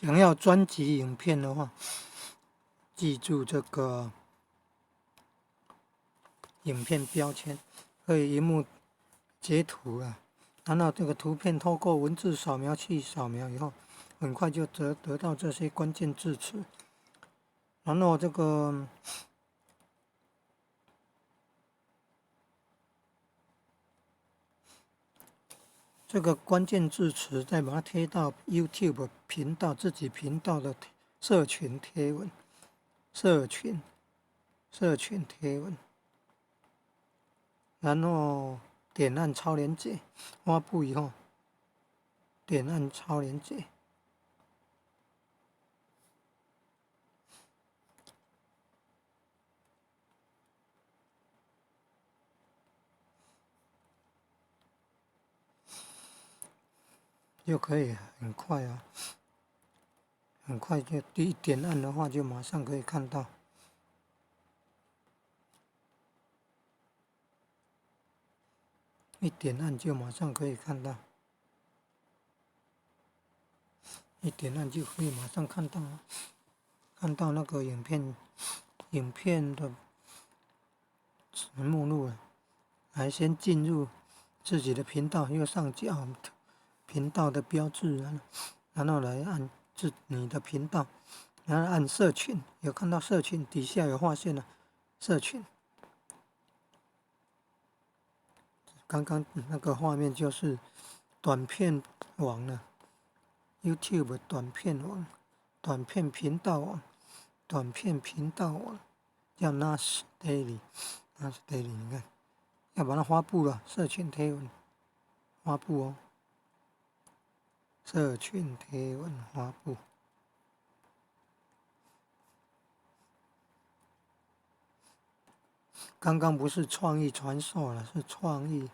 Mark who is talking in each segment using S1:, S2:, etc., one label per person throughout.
S1: 想要专辑影片的话，记住这个影片标签，可以荧幕截图啊，然后这个图片透过文字扫描器扫描以后，很快就得到这些关键字词，然后这个关键字词再把它贴到 YouTube 频道自己频道的社群贴文，社群贴文，然后点按超连结，发布以后点按超连结，就可以很快啊，很快就一点按的话就马上可以看到。一点按就马上可以看到，一点按就可以马上看到，看到那个影片的目录了。来，先进入自己的频道，右上角频道的标志，然后来按你的频道，然后按社群，有看到社群底下有划线了，社群。刚刚那个画面就是短片网了 ，YouTube 短片网、短片频道网、短片频道网，叫 Nas Daily，Nas Daily， 你看，要把它发布了，社群贴文发布哦，社群贴文发布。刚刚不是创意传授了，是创意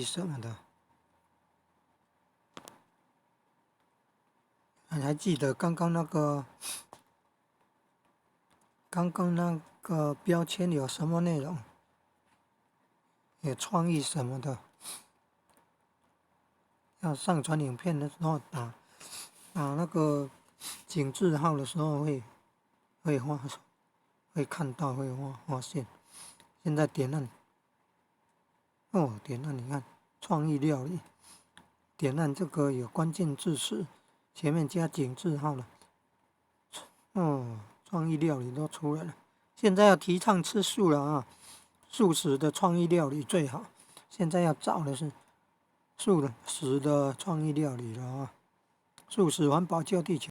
S1: 什么的？你还记得刚刚那个标签有什么内容？有创意什么的？要上传影片的时候打那个井字号的时候会看到会发现。现在点按点按你看创意料理，点按这个有关键字词，前面加井字号了。创意料理都出来了。现在要提倡吃素了啊，素食的创意料理最好。现在要找的是素食的创意料理了啊，素食环保救地球。